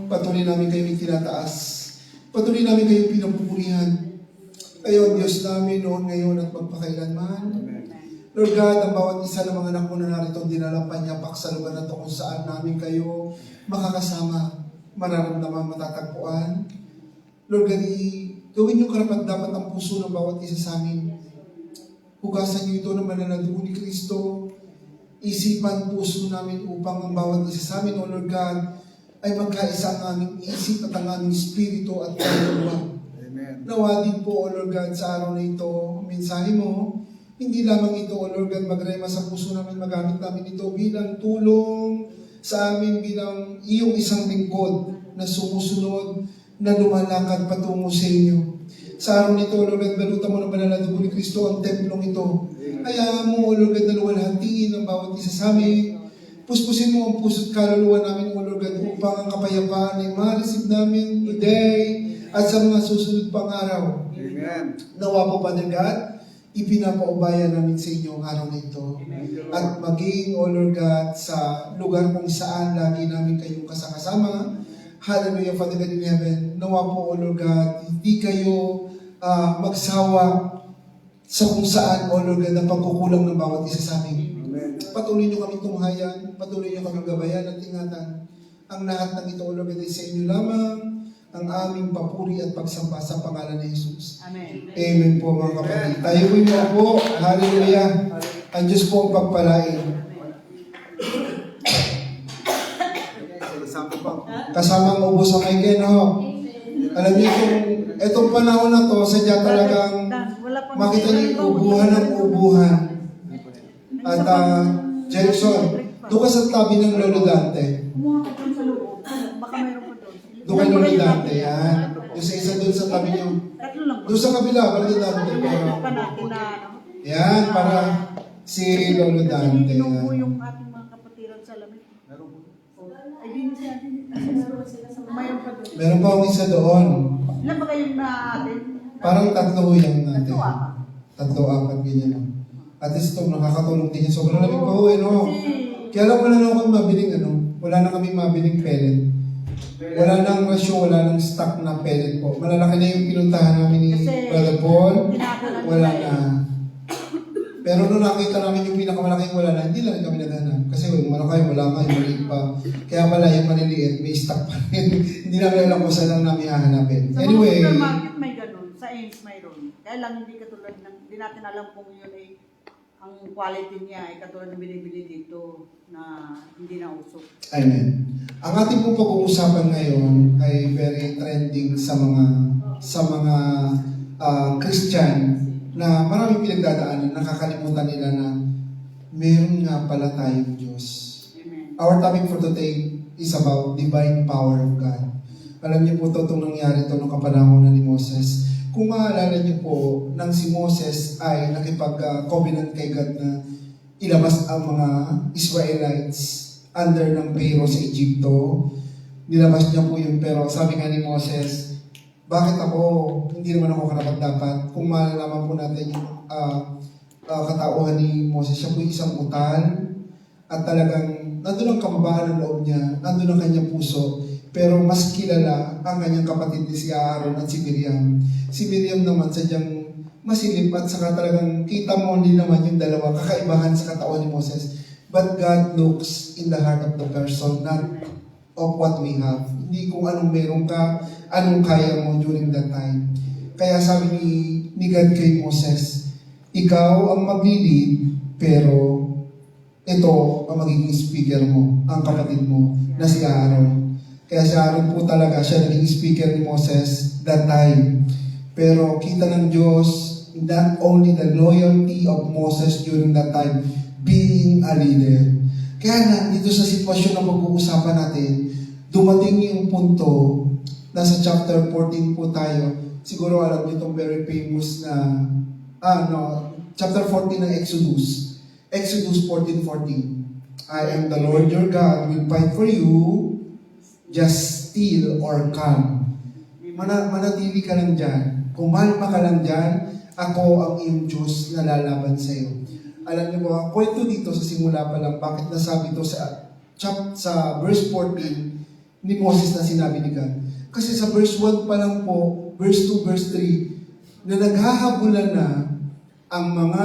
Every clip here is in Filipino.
patuloy namin kayo itinataas. Patuloy namin kayo pinapupurihan. Kayo ang Diyos namin noon, ngayon at magpakailanman. Lord God, ang bawat isa ng mga anak mo na narito, dinala panyapak sa lugar na ito kung saan namin kayo makakasama, mararamdaman, matatagpuan. Lord God, gawin yung karapat-dapat ang puso ng bawat isa sa amin. Hugasan niyo ito ng banal na dugo ni Kristo. Isipan puso namin upang ang bawat isa sa amin, O Lord God, ay magkaisa ang aming isip at ang aming espiritu at kaluluwa. Nawa din po, O Lord God, sa araw na ito, mensahe mo, hindi lamang ito, O Lord God, magrema sa puso namin, magamit namin ito bilang tulong sa amin, bilang iyong isang lingkod na sumusunod, na lumalakad patungo sa inyo. Sa araw nito, O Lord God, balutan mo ng banal na dugo ni Kristo ang templong ito. Kaya mo, O Lord God, na luwalhatiin ang bawat isa sa amin. Puspusin mo ang puso't kaluluwa namin, O Lord God, upang ang kapayapaan ay ma-receive namin today at sa mga susunod pang araw. Amen. Nawa po, Father God, ipinapaubaya namin sa inyo ang araw na ito. At maging, O Lord God, sa lugar kung saan lagi namin kayong kasama. Hallelujah, Father God in heaven. Nawa po, O Lord God, hindi kayo magsawa sa kung saan, O Lord God, ang pagkukulang ng bawat isa sa amin. Amen. Patuloy niyo kami tunghayan, patuloy niyo kami gabayan at ingatan. Ang lahat ng ito, O Lord God, ay sa inyo lamang, ang aming papuri at pagsamba sa pangalan ni Jesus. Amen. Amen po mga kapatid. Tayo po'y po. Hallelujah. Ang Diyos po ang pagpalain. Kasama ang ubos sa kay no? Alam niyo itong panahon na to, sadya talagang makita niyo yung ubuhan ng ubuhan. At Jackson, doon ka sa tabi ng Lolo Dante. Kumuha ka dun sa loob. Baka mayroon pa doon. Doon kay Lolo Dante, yan. Yung isa doon sa tabi niyo. Tatlo lang ba? Doon sa kabila, Lolo Dante. Pa natin na Yan, para si Lolo Kasi Dante. inubo Yan. yung ating mga kapatiran sa lamig. Ay, di na siya. Mayroon pa doon. Meron pa akong isa doon. Ilan ba kayong na atin? Parang tatlo yung natin. Tatlo, apat. Tatlo, apat, ganyan lang. At least ito, nakakatulong din yan. Sobrang lamig pa ho, no? Kasi, Kaya lang wala na akong mabiling, wala na kami mabiling pellet. Wala nang rasyo, wala nang stock na pellet po. Malalaki na yung pinuntahan namin ni Kasi, Brother Paul. tinakulan Wala nila na. Pero nung nakita namin yung pinakamalaking wala na, hindi lang kami naghanap. Kasi yung malaki, wala nga, yung maliit pa. Kaya pala yung maliliit, may stock pa rin. Hindi namin alam kung saan lang namin hahanapin. sa mga Anyway, supermarket may ganun. Sa Ames mayroon. Kaya lang hindi katulad ng, hindi natin alam kung yun ay ang quality niya ay katulad ng binibili dito na hindi na usok. amen. Ang ating pong pag-uusapan ngayon ay very trending sa mga Christian na maraming pinagdadaanan, nakakalimutan nila na meron nga pala tayong Diyos. Amen. Our topic for today is about divine power of God. Alam niyo po itong nangyari ito nung kapanahonan ni Moses. Kung maalala niyo po, nang si Moses ay nakipag-covenant kay God na ilabas ang mga Israelites under ng Pharaoh sa Egypto, nilabas niya po yun. Pero sabi nga ni Moses, bakit ako, hindi naman ako karapat-dapat? Kung malalaman po natin yung katauhan ni Moses, siya po isang utal at talagang nandun ang kababaan ng loob niya, nandun ang kanyang puso, pero mas kilala ang kanyang kapatid ni si Aaron at si Miriam. Si Miriam naman sadyang masilip at saka talagang kita mo din naman yung dalawa, kakaibahan sa katauhan ni Moses. But God looks in the heart of the person, not of what we have. Hindi kung anong meron ka, anong kaya mo during that time. Kaya sabi ni God kay Moses, ikaw ang maglilid, pero ito ang magiging speaker mo, ang kapatid mo, na si Aaron. Kaya si Aaron po talaga, siya naging speaker ni Moses that time. Pero kita ng Diyos, not only the loyalty of Moses during that time, being a leader. Kaya nga, dito sa sitwasyon na pag-uusapan natin, dumating yung punto, nasa chapter 14 po tayo, siguro alam niyo itong very famous na, chapter 14 ng Exodus. Exodus 14:14. I am the Lord your God, will fight for you, just still or calm. Manatili ka lang dyan. Kumalma ka lang dyan, ako ang iyong Diyos na lalaban sa iyo. Alam niyo ba, kwento dito sa simula pa lang, bakit nasabi ito sa verse 14, ni Moses na sinabi ni God. Kasi sa verse 1 pa lang po, verse 2, verse 3, na naghahabulan na ang mga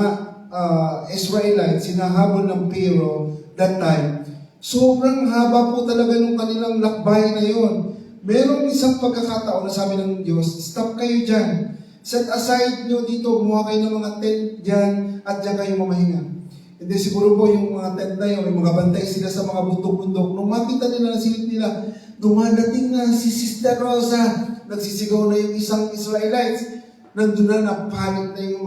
Israelites, sinahabol ng Pharaoh that time. Sobrang haba po talaga ng kanilang lakbay na yon. Merong isang pagkakataon na sabi ng Diyos, stop kayo dyan. Set aside nyo dito, gumawa kayo ng mga tent dyan at dyan kayo mamahinga. Hindi siguro po yung mga tent na yun, yung mga bantay sila sa mga bundok-bundok. Nung makita nila na silid nila, dumadating na si Sister Rosa. Nagsisigaw na yung isang Israelites. Nandun na, napanik na yung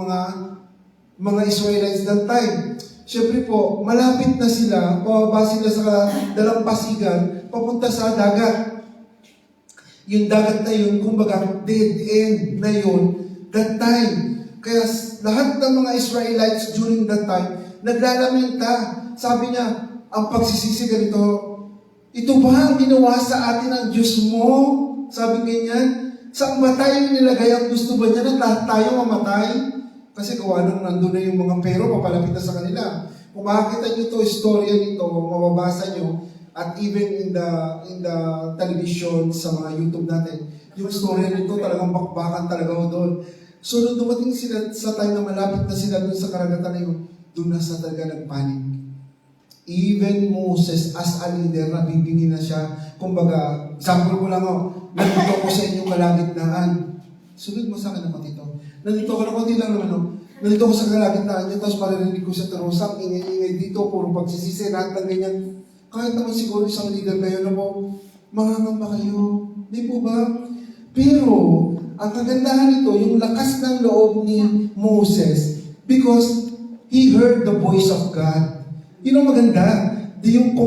mga Israelites that time. Siyempre po, malapit na sila, pababa sila sa dalampasigan, papunta sa dagat. Yung dagat na yun, kumbaga, dead end na yun, that time. Kaya lahat ng mga Israelites during that time, naglalamenta. Sabi niya, ang pagsisisi ganito, ito ba ang ginawa sa atin ng Diyos mo? Sabi ganyan, saan ba tayo nilagay? Ang gusto ba niya na lahat tayo mamatay? Kasi gawa nang nandun na yung mga pero, papalapit na sa kanila. Kung makakita niyo ito, istorya nito, mababasa niyo, at even in the television, sa mga YouTube natin, yung istorya nito talagang bakbakan talaga ho doon. So, nung dumating sila sa time na malapit na sila doon sa karagatan na yun, doon na sa talaga nagpanik. Even Moses, as a leader, nabibingin na siya. Kumbaga, example ko lang nandito ko sa inyong kalagitnaan. Sunod mo sa akin naman ito. Nandito ko na konti lang naman, nandito ko sa kalagitnaan niya, tapos maririnig ko sa Terosang, ingay-ingay dito, puro pagsisisi, lahat ng ganyan. Kahit naman siguro isang leader kayo na po, mangangamba kayo. Di po ba? Pero, ang kagandahan nito, yung lakas ng loob ni Moses, because he heard the voice of God. Yun ang maganda. Yung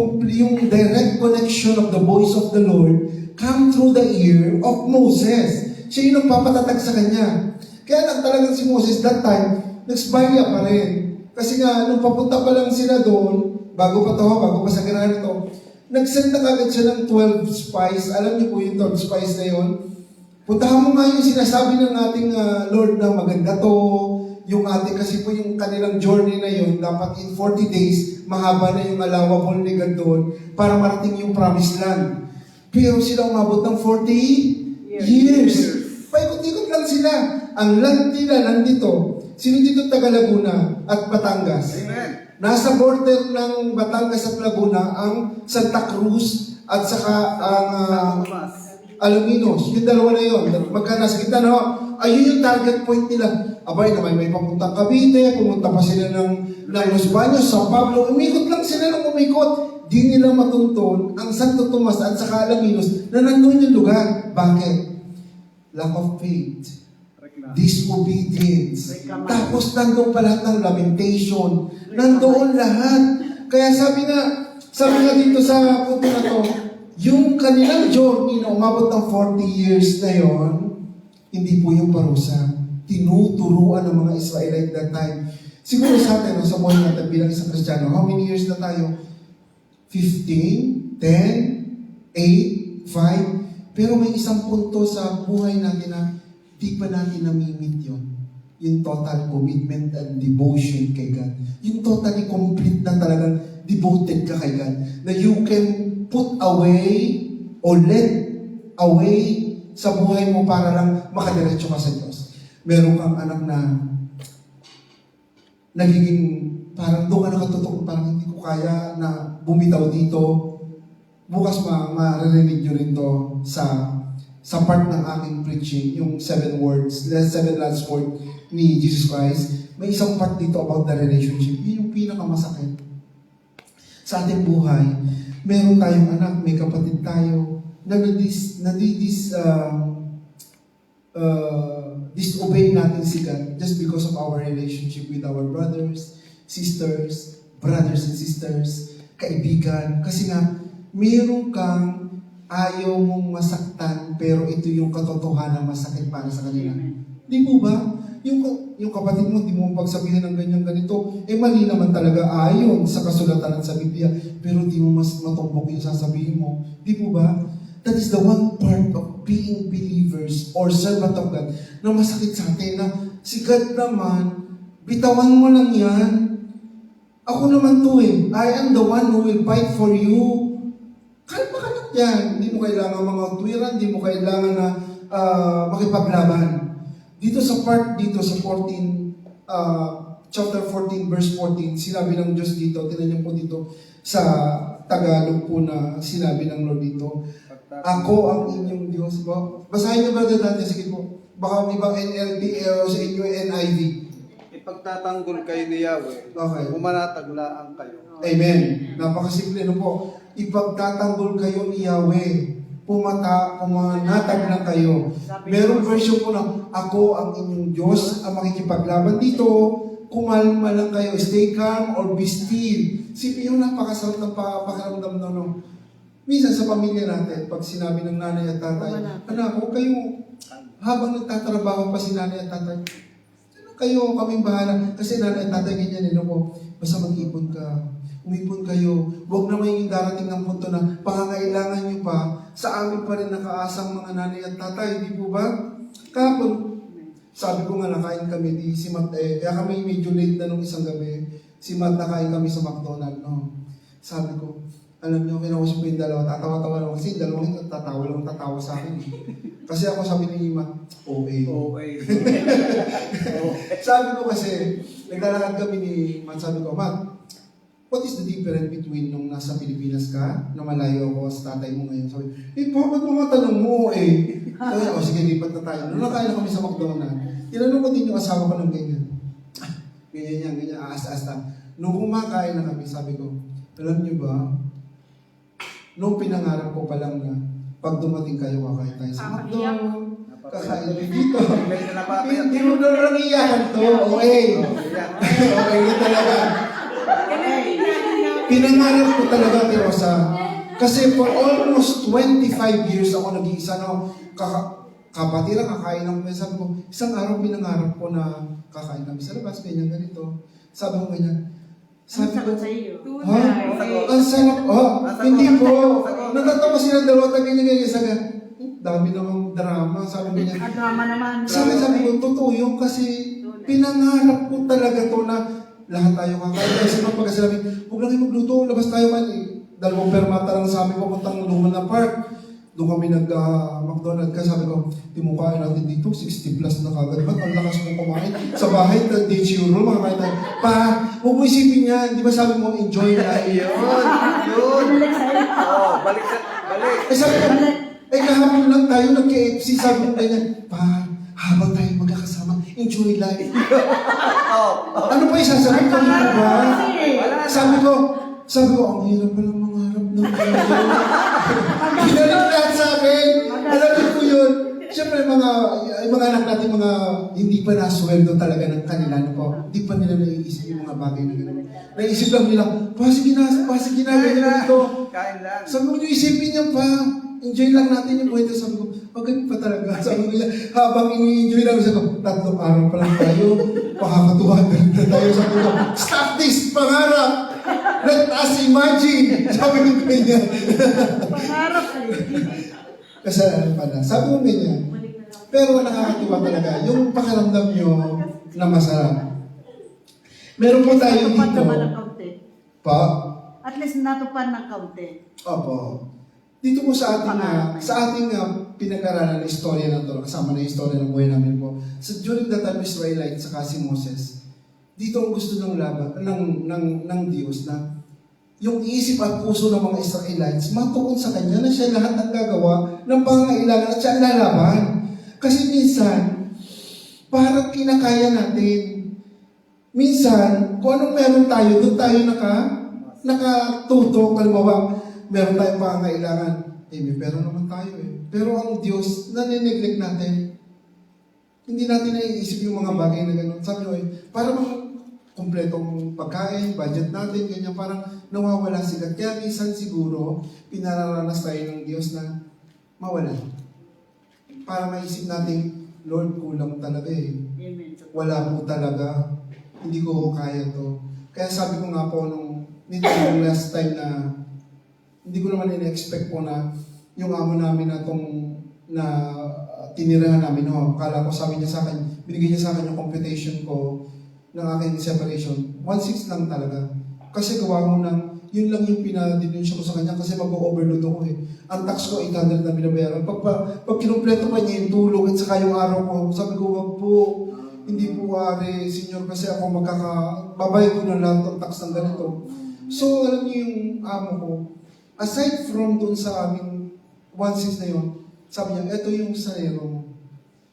direct connection of the voice of the Lord come through the ear of Moses. Siya yung nagpapatatag sa kanya. Kaya lang talagang si Moses that time, nagsbaya pa rin. Kasi nga, nung papunta pa lang sila doon, bago pa sa ganahan ito, nag-send na kagad siya ng 12 spies. Alam niyo po yung 12 spies na yun? Puntahan mo nga yung sinasabi ng ating Lord na maganda to, yung ating, kasi po yung kanilang journey na yun, dapat in 40 days, mahaba na yung allowable ni God doon para marating yung promised land. Pero sila umabot ng 40 years. Paikot-ikot lang sila. Ang land nila nandito. Sino dito taga Laguna at Batangas? Amen. Nasa border ng Batangas at Laguna ang Santa Cruz at saka ang Alaminos. Yung dalawa na yun. Magka nasa kita na, ayun yung target point nila. Abay naman, may papuntang Cavite, pumunta pa sila ng Los Baños, San Pablo. Umikot lang sila ng umikot. Di nila matuntun ang Santo Tomas at saka Alaminos na nandun yung lugar. Bakit? Lack of faith. Disobedience. Tapos nandoon pa lahat ng lamentation. Nandoon lahat. Kaya sabi nga dito sa punto na to, yung kanilang journey na umabot ng 40 years na yon, hindi po yung parusa. Tinuturuan ng mga Israelite that time. Siguro sa atin, sa buhay natin bilang isang Kristiyano, how many years na tayo? 15? 10? 8? 5? Pero may isang punto sa buhay natin na di pa natin namimit yun. Yung total commitment and devotion kay God. Yung totally complete na talagang devoted ka kay God. Na you can put away or let away sa buhay mo para lang makadiretso ka sa Diyos. Meron kang anak na nagiging parang doon ka nakatutok, parang hindi ko kaya na bumitaw dito. Bukas maririnig nyo rin to sa part ng aking preaching, yung 7 words, the 7 last word ni Jesus Christ. May isang part dito about the relationship. Yun yung pinakamasakit. Sa ating buhay, meron tayong anak, may kapatid tayo, na disobey natin si God just because of our relationship with our brothers, sisters, brothers and sisters, kaibigan. Kasi nga, meron kang ayaw mong masaktan, pero ito yung katotohanan masakit para sa kanila. Di po ba? Yung kapatid mo, di mo pagsabihin ng ganyan-ganito, mali naman talaga ayon sa kasulatan at sa Biblia, pero di mo mas matumbok yung sasabihin mo. Di po ba? That is the one part of being believers or servant of God na masakit sa atin na si God naman, bitawan mo lang yan. Ako naman to I am the one who will fight for you. Kalma ka lang Yan, hindi mo kailangan mga tuwiran, hindi mo kailangan na makipaglaban. Dito sa part dito sa 14, chapter 14, verse 14, sinabi ng Diyos dito, tinan niyo po dito sa Tagalog po na sinabi ng Lord dito, ako ang inyong Diyos. Basahin niyo ba dati? Sige po. Baka may ibang NLT o sa inyo NIV. Ipagtatanggol kayo ni Yahweh, Okay. umanataglaan kayo. Amen. Napakasimple no po. Ipagtatanggol kayo ni Yahweh. Pumanatag lang kayo. Merong version po na, ako ang inyong Diyos ang makikipaglaban dito. Kumalma lang kayo. Stay calm or be still. Sipin yung napakasarap ng pakiramdam na no. Minsan sa pamilya natin, pag sinabi ng nanay at tatay, anak, huwag kayo, habang nagtatrabaho pa si nanay at tatay, kayo, kaming bahala. Kasi nanay at tatay ganyan, no? Basta mag-ipon ka. Umipon kayo. Huwag na may darating ng punto na pangangailangan nyo pa. Sa amin pa rin nakaasang mga nanay at tatay. Di po ba? Kapag, sabi ko nga nakain kami di si Matt, kaya kami medyo late na nung isang gabi. Si Matt nakain kami sa McDonald's. No? Sabi ko, alam niyo, kinausap ko yung dalawa. Tatawa-tawa lang. Kasi yung dalawang ito, tatawa sa akin. Kasi ako sabi ni Matt, okay. Sabi ko kasi, naglalakad kami ni Matt, sabi ko, Matt, what is the difference between nung nasa Pilipinas ka, na malayo ako sa tatay mo ngayon? Sabi, bakit mga tanong mo Sabi, sige, lipat na tayo. Nung nakain na kami sa McDonald's, tinanong ko din yung asawa ko ng ganyan. Ganyan, aas-aas na. Nung kumakain na kami, sabi ko, alam niyo ba, nung pinangarap ko pa lang na, pag dumating kayo, kakain tayo sa McDonald's, kakain kami dito. Hindi mo na lang iyahan to. Okay. Okay na talaga. Pinangarap ko talaga kay Rosa. Kasi for almost 25 years ako nag-iisa, no? Kapatira, kakain ng sabi ko, isang araw pinangarap ko na kakain kami sa labas, ganyan, ganito. Sabi ko ganyan. Sabi ko, ha? Ang sarap. Hindi po. Natatawa sila dalawa, ganyan. Sabi, dami namang drama. Sabi ko ganyan. Drama naman. Sabi ko, totoo yun kasi pinangarap ko talaga to na lahat tayo kakain. Kasi pagka sinabi, huwag lang kayo magluto, labas tayo kayo. Dalawang permata lang sa amin papuntang Luman na Park. Doon kami nag-McDonald's ka. Sabi ko, di mo kain natin dito, 60 plus na kagad. Ba't ang lakas mong kumain? Sa bahay, day churro, mga kain tayo. Pa, huwag mo isipin yan. Di ba sabi mo, enjoy life? Yun. Balik. Sabi ko, kahapon lang tayo nag-KFC. Sabi mo ganyan, pa, habang tayo magkakasama, enjoy life. Ano pa isasabi ko? Sabi ko, ang hirap palang mangarap ng Pinalik lahat sa akin. Alam ko yun. Siyempre, yung mga anak natin, mga hindi pa nasweldo talaga ng kanila, no po. Hindi pa nila naiisip yung mga bagay na gano'n. Naisip lang nila, pasig na, ganyan ito. Kain lang. Sabi ko, isipin niya pa. Enjoy lang natin yung buhay. Sabi ko, ganun pa talaga. Sabi ko niya, habang ini-enjoy lang, sabi ko, 3 araw pa lang tayo. Pakakatuhan na tayo. Sabi ko, stop this, pangarap! Let us imagine! Sabi ko ganyan. Pangarap Kasalanan pala. Sabi ko ganyan. Pero nakakatuwa talaga. Yung pakiramdam nyo na masarap. Meron po tayo natupad dito. naman ng kaunti. Pa? At least natupad ng kaunti. Opo. Dito po sa ating pinag-aralan na istorya na ito, kasama na yung istorya ng buhay namin po. So during the time of Israelite, saka si Moses, dito ang gusto ng ng Diyos na yung isip at puso ng mga Israelites matuon sa Kanya na siya lahat ang gagawa ng pangangailangan at siya ang lalaban. Kasi minsan, parang kinakaya natin. Minsan, kung anong meron tayo, doon tayo nakatutok. Halimbawa, meron tayong pangangailangan. May pero naman tayo Pero ang Diyos, nanineglect natin. Hindi natin naiisip yung mga bagay na gano'n. Sabi ko parang kumpletong pagkain, budget natin, ganyan, parang nawawala sigat. Kaya minsan siguro, pinararanas tayo ng Diyos na mawala. Para maisip natin, Lord, kulang talaga Amen. Wala po talaga. Hindi ko kaya to. Kaya sabi ko nga po nito yung last time na hindi ko naman in-expect po na yung amo namin na tinirahan namin, akala ko sabi niya sa akin, binigay niya sa akin yung computation ko ng aking separation, 1/6 lang talaga. Kasi gawa mo ng yun lang yung pinadinunsya ko sa kanya kasi mag-overload ako eh. Ang tax ko 800 na binabayaran. Pag kinumpleto pa niya yung tulog at saka yung araw ko, sabi ko, wag po, hindi po wari, senyor, kasi ako babay ko na lahat ng tax ng ganito. So, alam niyo yung amo ko, aside from dun sa aming 1/6 na yun, sabi niya, eto yung salero mo.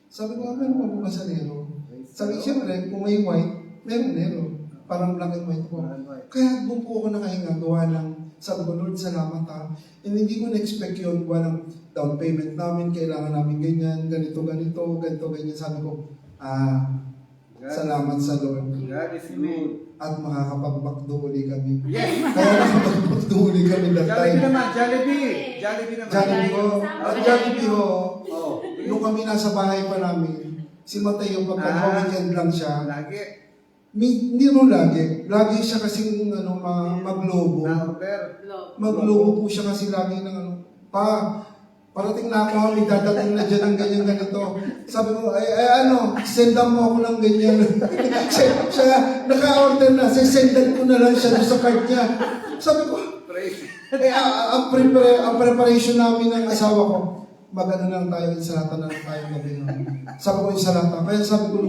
Sabi ko, meron pa ba salero? Sabi, siyempre, kung may white, meron. Parang black and white po. Kaya doon po ako nakahinga, gawa ng, sabi ko, Lord, salamat ha. And hindi ko na-expect yun, gawa ng down payment namin, kailangan namin ganyan, ganito, ganyan. Sabi ko, salamat sa Lord. God is good. At makakapag-backdo uli kami. Yes! Kaya nakapag-backdo uli kami that Jollibee time. naman, Jollibee! Jollibee naman. Jollibee ho. At Jollibee ho, Oh. nung kami nasa bahay pa namin, si Mateo, pagka weekend lang siya, Lagi. hindi rin lagi. Lagi siya kasing maglobo. Na-order. Maglobo po siya kasi lagi ng parating na ako, may dadating na dyan ng ganyan-ganito. Sabi ko, sendan mo ako ng ganyan. siya, naka-order na, sendan ko na lang siya doon sa card niya. Sabi ko, Praise. ang preparation namin ng asawa ko, mag-ano lang tayo, insalata na lang tayo gabi nun. Sabi ko, insalata. Kaya sabi ko,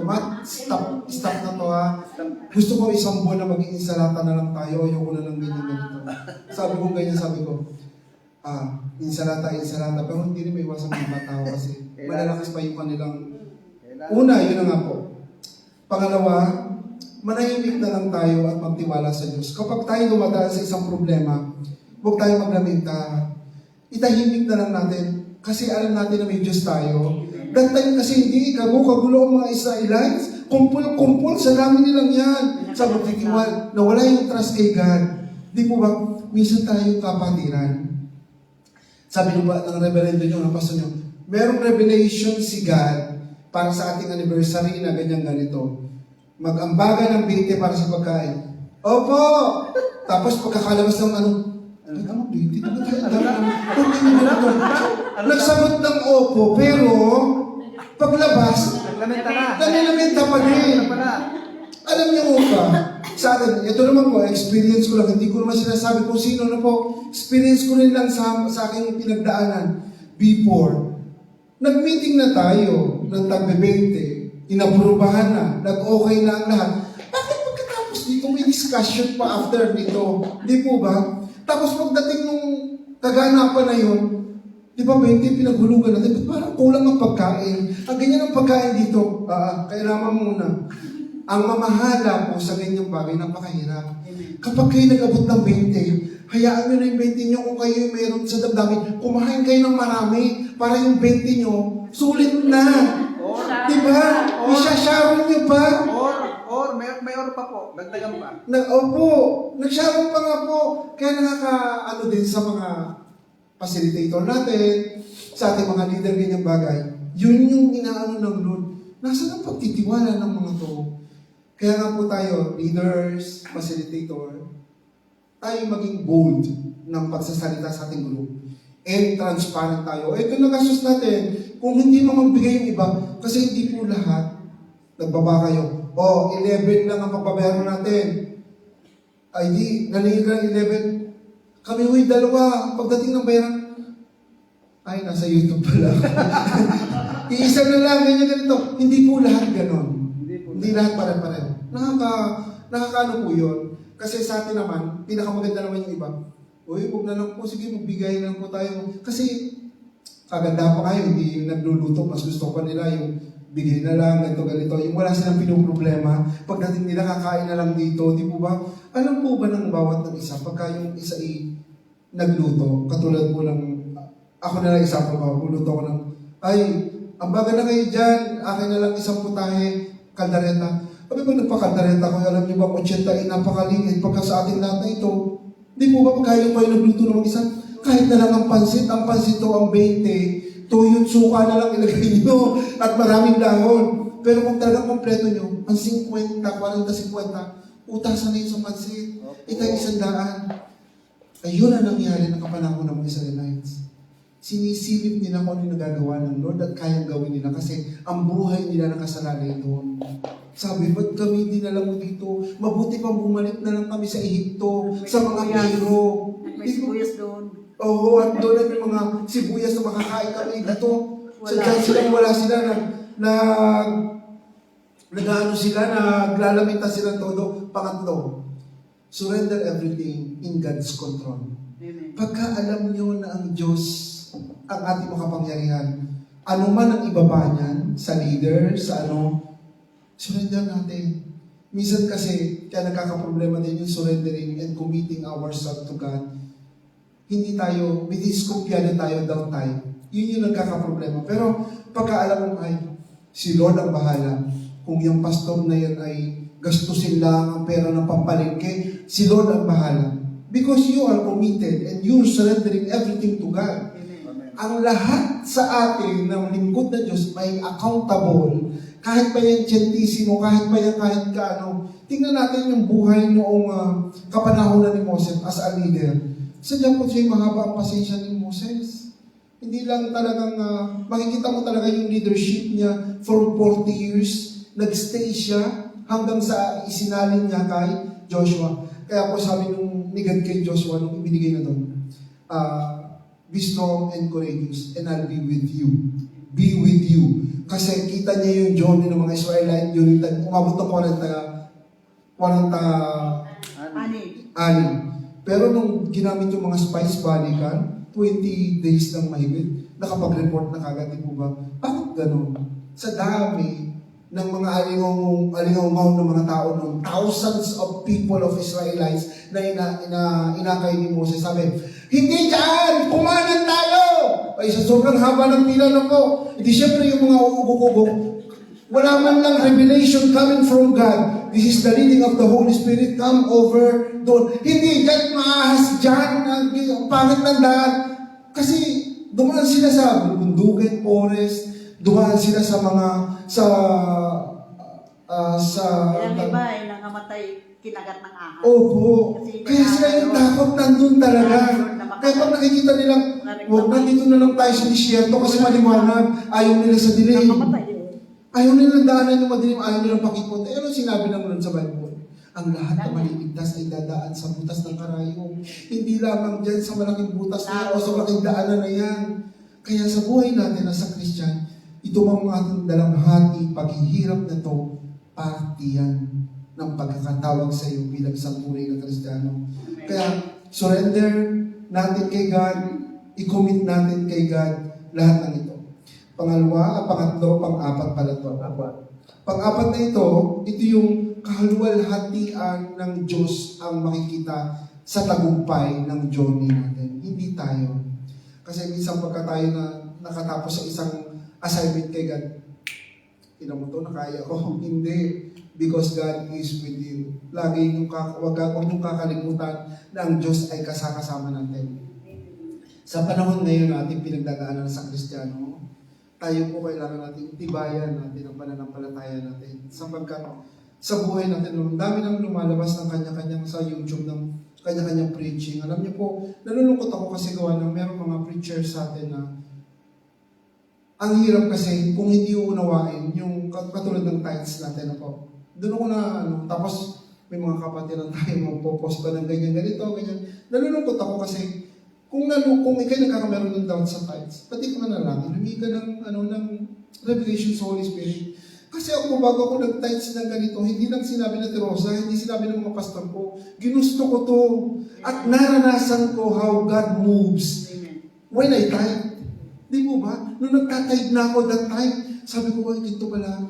Matt, stop na to ha. Gusto ko isang buwan na maging insalata na lang tayo, ayoko na ng ganyan-ganito. Sabi ko, insalata. Pero hindi rin may iwasang mga tao kasi malalakas pa yung kanilang... Una, yun na nga po. Pangalawa, manahimik na lang tayo at magtiwala sa Diyos. Kapag tayo dumadaan sa isang problema, huwag tayo maglamenta. Itahimik na lang natin kasi alam natin na may Diyos tayo. That time kasi hindi kagulo ang mga Israelites. Kumpul, sa dami nilang yan. Sabi ko, nawala yung trust kay God. Di po ba, minsan tayong kapatiran. Sabi nyo ba ng reverendo nyo, ng pastor nyo, merong revelation si God para sa ating anniversary na ganyan-ganito. Mag-ambaga ng 20 para sa pagkain. Opo! Tapos pagkakalabas ng nagsagot ng opo, pero paglabas, nanilamenta pa rin. Alam niyo mo ba, sa akin, ito naman po, experience ko lang, hindi ko naman sinasabi kung sino na po, experience ko rin lang sa aking pinagdaanan before. Nag-meeting na tayo ng tagbe-20, inaprubahan na, nag-okay na ang lahat. Bakit pagkatapos dito may discussion pa after nito? Di po ba? Tapos pagdating nung kaganapan na yun, di ba 20 pinaghulugan natin, parang kulang ang pagkain. Ang ganyan ang pagkain dito, kailangan muna. Ang mamahala po sa ganyang bagay, napakahirap. Kapag kayo nag-abot ng 20, hayaan nyo na yung 20 nyo kung kayo mayroon sa damdamin, kumain kayo ng marami para yung 20 nyo, sulit na. Di ba? Isasharon nyo pa. Or may or pa po, dagdagan pa. Opo, nag-sharon pa nga po. Kaya nakaka-ano din sa mga facilitator natin, sa ating mga leader ganyang bagay. Yun yung inaano ng Lord. Nasaan ang pagtitiwala ng mga to? Kaya nga po tayo, leaders, facilitator, tayo maging bold ng pagsasalita sa ating group. And transparent tayo. Ito na kasus natin. Kung hindi mo magbigay yung iba, kasi hindi po lahat, nagbaba kayo. 11 lang ang pagbabayaran natin. Ay di, nalingin ka ng 11. Kami huy, 2. Pagdating ng bayaran, ay, nasa YouTube pala. Iisa na lang, ganito. Hindi po lahat ganon. Hindi lahat pare-pareho. Nakakaano po yun. Kasi sa atin naman, pinakamaganda naman yung iba. Uy, huwag na lang po, sige, magbigay na lang po tayo. Kasi, kaganda pa kayo, hindi yung nagluluto, mas gusto pa nila yung bigay na lang, ganito. Yung wala silang pinoproblema, pagdating nila kakain na lang dito, di po ba? Alam po ba ng bawat ng isa, pagka yung isa nagluto, katulad po ng, ako na lang example ko, magluto ko ng, ang baga na kayo dyan, akin na lang isang putahe, kaldareta. Sabi ko, nagpakaldareta ko, alam niyo ba, 80 napakaliit, pagka sa ating lahat na ito, di po ba pagka kayo nagluto ng isa, kahit na lang ang pansit to ang 20, tuyot suka na lang ilagay nyo at maraming dahon. Pero kung talagang kompleto nyo, ang 50, 40, 50, utasan na yun sa pansit. Itay 100. Ayun ang nangyari ng kapanahon ng mga Israelites. Sinisilip nila kung ano yung nagagawa ng Lord at kayang gawin nila kasi ang buhay nila nakasalalay doon. Sabi, ba't kami dinala mo dito? Mabuti pang bumalik na lang kami sa Ehipto, sa mga Pero. May sibuyas doon. Oo, at doon ang mga sibuyas na makakain kami dito. Sadya sila, wala sila nag-ano sila, naglalamitan sila todo. Pangatlo, surrender everything in God's control. Amen. Pagka alam nyo na ang Diyos ang ating makapangyarihan, ano man ang ibaba niyan, sa leader, sa surrender natin. Minsan kasi, kaya nagkakaproblema din yung surrendering and committing ourselves to God. Hindi tayo, biniskopya na tayo down tayo. Yun yung nagkakaproblema. Pero pagka alam mo ay, si Lord ang bahala. Kung yung pastor na yan ay gastusin lang ang pera ng pampalengke, si Lord ang bahala. Because you are committed and you're surrendering everything to God. Amen. Ang lahat sa atin ng lingkod na Diyos may accountable. Kahit pa yan centisimo, kahit pa yan kahit kaano. Tingnan natin yung buhay noong kapanahonan ni Moses as a leader. Sadya po siya mahaba ang pasensya ni Moses. Hindi lang talagang, makikita mo talaga yung leadership niya for 40 years. Nag-stay siya hanggang sa isinalin niya kay Joshua. Kaya po sabi nung ni God kay Joshua, nung ibinigay na doon, be strong and courageous and I'll be with you. Be with you. Kasi kita niya yung journey ng mga Israelite, yun umabot ng 40 Pero nung ginamit yung mga spies balikan, 20 days lang mahigit, nakapag-report na kagad, di po ba? Bakit ganun? Sa dami ng mga alingaw ng mga tao noon, thousands of people of Israelites na inakay ni Moses. Sabi, hindi dyan! Kumanan tayo! Ay, sa sobrang haba ng pila na po. Hindi siyempre yung mga ugok-ugok. Wala man lang revelation coming from God. This is the leading of the Holy Spirit. Come over doon. Hindi dyan, maahas dyan. Ang pangit ng daan. Kasi dumaan sila sa bundukin, forest. Dumaan sila sa mga Kaya ang iba ay nangamatay kinagat ng ahas. Opo. Kasi Kaya sila yung takot nandun talaga. Kaya pag nakikita nilang, huwag nandito na lang tayo sa disyerto kasi maliwanag. Ayaw nila sa dilim. Nakamatay din. Ayaw nilang daanan yung madilim. Ayaw nilang pakipot. Eh, ano sinabi ng Lord sa Bible? Ang lahat na maliligtas ay dadaan sa butas ng karayom. Hindi lamang dyan sa malaking butas na yan o sa malaking daanan na yan. Kaya sa buhay natin na sa Christian, ito ang ating dalamhati, paghihirap na to, parte yan ng pagkakatawag sa iyo bilang isang puri na Kristiyano. Kaya, surrender natin kay God, i-commit natin kay God lahat ng ito. Pangalawa, pangatlo, pang-apat pala ito. Pang-apat na ito yung kahalwalhatian ng Diyos ang makikita sa tagumpay ng journey natin. Hindi tayo. Kasi minsan pagka tayo na nakatapos sa isang assignment kay God, ina mo to, nakaya ko. Hindi. Because God is with you. Lagi huwag niyong kakalimutan na ang Diyos ay kasama natin. Sa panahon ngayon natin pinagdadaanan sa Kristiyano, tayo po kailangan natin tibayan natin ang pananampalataya natin. Sapagkat sa buhay natin, ang dami nang lumalabas ng kanya-kanyang sa YouTube ng kanya-kanyang preaching. Alam niyo po, nalulungkot ako kasi gawa ng merong mga preachers sa atin na ang hirap kasi kung hindi uunawain yung katulad ng tithes natin na po. Doon ako na, tapos may mga kapatiran tayo magpo-post pa ng ganyan-ganito, ganyan. Nalulungkot ako kasi kung ikay nagkakameron ng doubt sa tithes, pati ka na lang, humingi ka ng revelation sa Holy Spirit. Kasi ako, bago ako nag-tithes ng ganito, hindi lang sinabi na Terosa, hindi sinabi ng mga pastor ko, ginusto ko to. At naranasan ko how God moves when I tithe. Di mo ba? Nung nagtatayid na ako that time, sabi ko, ganito pala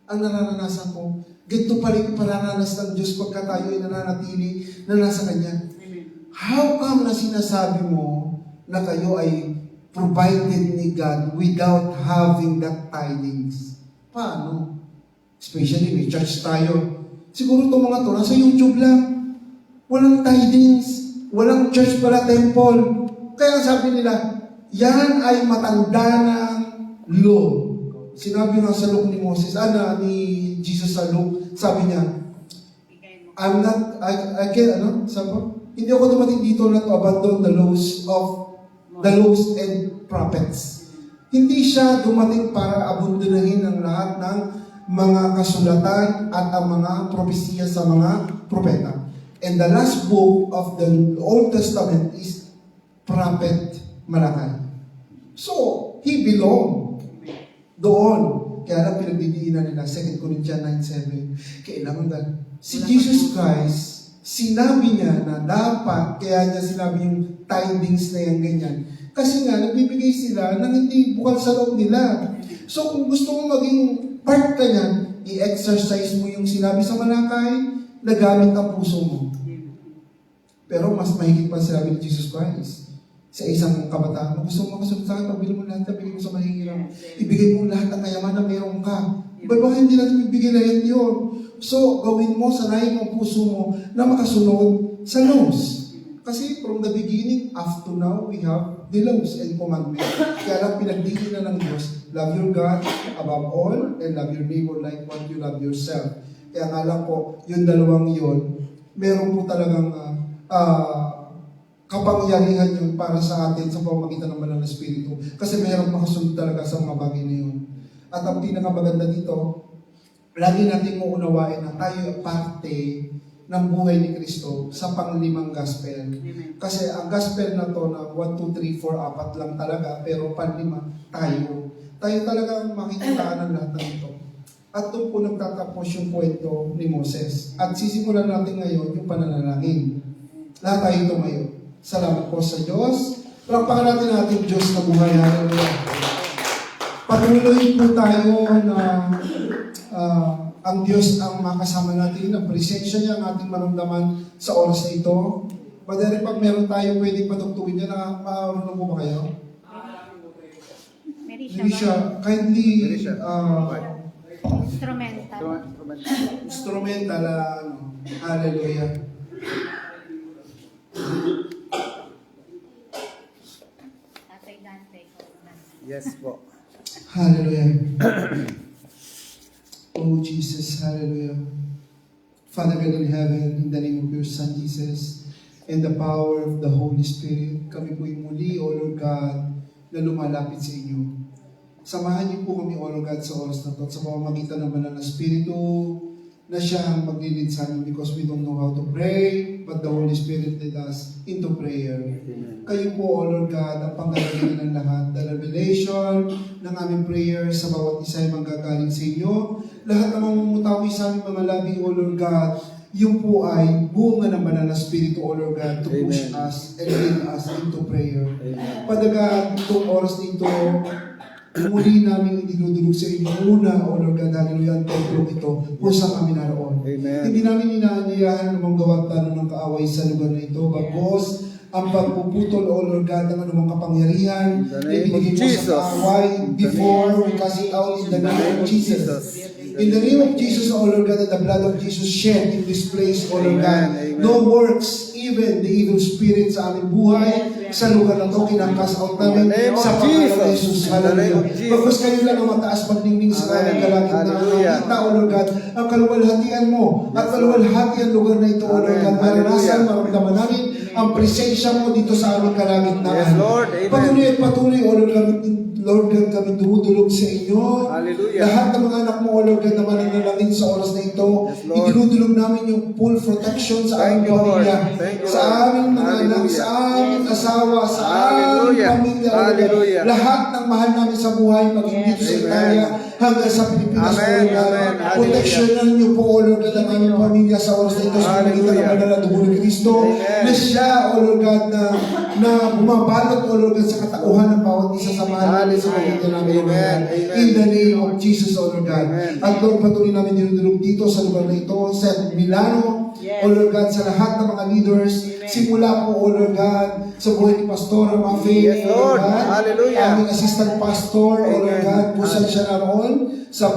ang naranasan ko. Ganito pala yung parananas ng Diyos pagka tayo ay nananatili na nasa Kanya. How come na sinasabi mo na kayo ay provided ni God without having that tidings? Paano? Especially may church tayo. Siguro itong mga to, nasa YouTube lang. Walang tidings. Walang church pala, temple. Kaya sabi nila, yan ay matanda ng law. Sinabi nga sa Luke ni Moses, ni Jesus sa Luke, sabi niya, hindi ako dumating dito na to abandon the laws and prophets. Hindi siya dumating para abundunahin ang lahat ng mga kasulatan at ang mga propesiya sa mga propeta. And the last book of the Old Testament is Prophet Malachi. So, he belonged doon. Kaya lang pinagdidiinan nila, 2 Corinthians 9:7. Kailangan dahil si Jesus Christ, sinabi niya na dapat, kaya niya sinabi yung tidings na yan, ganyan. Kasi nga, nagbibigay sila ng hindi bukal sa loob nila. So, kung gusto mo maging part ka niyan, i-exercise mo yung sinabi sa Malakay, na gamit ang puso mo. Pero mas mahigit pa sinabi ni Jesus Christ. Sa isang kabataan, kung gusto mo makasunod sa akin, pabili mo lahat, pabili mo sa mahihirap. Ibigay mo lahat ng kayaman na mayroon ka. Bakit hindi natin ibigay lahat yun? So, gawin mo, sanayin mo ang puso mo na makasunod sa laws. Kasi from the beginning, up to now, we have the laws and commandments. Kaya lang pinagdiin na ng Diyos, love your God above all and love your neighbor like what you love yourself. Kaya nga lang po, yung dalawang yun, meron po talagang kapangyarihan yun para sa atin sa pamamagitan ng Banal na Espiritu. Kasi mayroong makasunod talaga sa mga bagay na yun. At ang pinakamaganda dito, lagi natin uunawain na tayo parte ng buhay ni Kristo sa panglimang gospel. Kasi ang gospel na to na 1, 2, 3, 4, 4 lang talaga, pero panlima, tayo. Tayo talaga makikitaan ng lahat ng ito. At doon po nagtatapos yung kwento ni Moses. At sisimulan natin ngayon yung pananalangin. Lahat tayo tumayo. Salamat po sa Diyos. Palakpakan natin ating Diyos na buhay. Hallelujah. Patuloy po tayo na ang Diyos ang makasama natin, ang presensya niya ang ating maramdaman sa oras na ito. Padre, pag meron tayo pwedeng patugtugin niya, marunong po ba kayo? Merisha, kindly instrumental, hallelujah. Yes po. Hallelujah. Oh Jesus, hallelujah. Father God in heaven, in the name of your Son Jesus, and the power of the Holy Spirit, kami po'y muli, O Lord God, na lumalapit sa inyo. Samahan niyo po kami, O Lord God, sa oras na ito, sa pamamagitan ng Banal na Espiritu, na siya ang maglilid sa amin because we don't know how to pray, but the Holy Spirit led us into prayer. Amen. Kayo po, O Lord God, ang panggalangin ng lahat. The revelation ng aming prayer sa bawat isa ay manggagaling sa inyo. Lahat ng mamumutawi sa aming mga labi, O Lord God, yung po ay bunga ng Banal na Espiritu, O Lord God, to push Amen. us and lead us into prayer. Amen. Father God, itong oras dito, muli namin idinudulog sa inyo una, O Lord God, hallelujah, ang templo ito, kung saan kami naroon. Amen. Hindi namin inaanyayahan namang gawa plano ng kaaway sa lugar na ito, bagos ang pagpuputol, O Lord God, ng anumang kapangyarihan, In the na name of ibinigay mo Jesus. sa kaaway, before we cast it out in the name of Jesus. In the name of Jesus, O Lord God, and the blood of Jesus shed in this place, O Lord God, Amen. no works, even the evil spirit sa aming buhay, sa lugar na ito, kinangkas out namin In the name of sa pangalan ng Jesus. Jesus. In the name Hallelujah. of Jesus. Bagos kayo lang ang mataas pagningning sa Amen. aming galangit na Hallelujah. nakita, O Lord God, ang kaluwalhatian mo at kaluwalhati ang lugar na ito, O Lord God. Amen. Maranasan, Hallelujah. maramdaman namin ang presensya mo dito sa aming kalagitnaan. Yes, Lord. Amen. Patuloy at patuloy, O Lord God, Lord God, kami dumudulog sa inyo. Hallelujah. Lahat ng mga anak mo, O Lord God, na mananalangin sa oras na ito, Yes, Lord. idinudulog namin yung full protection sa Thank aming you, Lord. pamilya, Thank you, sa Lord. aming mga anak, Hallelujah. sa aming asawa, sa aming Hallelujah. pamilya, O Lord God. Hallelujah. Lahat ng mahal namin sa buhay, maging dito sa Amen. Italia, hanggang sa Pilipinas, Amen. O Lord God. Amen. Proteksyonan niyo po, O Lord God, ang aming pamilya sa oras na ito, sa pamagitan ng Hallelujah. banal na dugo ni Kristo, Amen. na siya, O Lord God, na bumabalot, O Lord God, sa katauhan ng bawat isa sa mahal namin sa Hallelujah. pamilya namin, O Lord Amen. God. Amen. In the name of Jesus, O Lord God. Amen. At Lord, patuloy namin dinudulog dito sa lugar na ito, sa Milano, Yes. O Lord God, sa lahat ng mga leaders, Amen. simula po, O Lord God, sa buhay ni Pastor Mafe, Yes, Lord. Hallelujah. aming assistant pastor, O Lord Amen. God, kung saan siya naroon, sa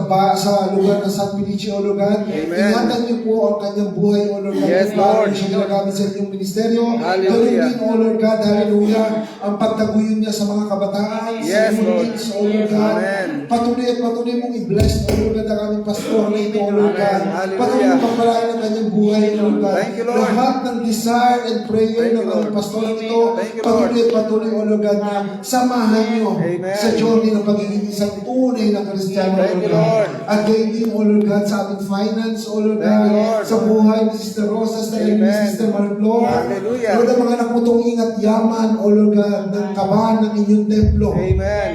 lugar ng San Felice, O Lord God. Amen. Ingatan niyo po ang kanyang buhay, O Lord God. Yes, Paano Lord. siya ginagamit sa inyong ministeryo. Hallelujah. Ganun din, O Lord God, hallelujah, ang pagtaguyod niya sa mga kabataan, sa Yes, mga Lord. kids, O Lord God. Amen. Patuloy at patuloy mong i-bless, O Lord God, ang aming pastor na ito, O Lord God. Amen. Hallelujah. Patuloy mong pagpalain ang kanyang buhay, O Lord God. Thank you, Lord. Lahat ng desire and prayer Thank you, ng Lord. pastor Amen. ito, Thank you, Lord. patuloy, O Lord God, na samahan niyo Amen. sa journey ng pagiging isang tunay na Kristiyano, Thank you, Lord. At gayon din, O Lord God, sa aming finance, O Lord Thank God, you, Lord. sa buhay ni Sister Rosa, sa ni Amen. Sister Marlon. Hallelujah. Lord, ang mga anak mo itong ingat yaman, O Lord God, ng kabahan ng inyong templo. Amen.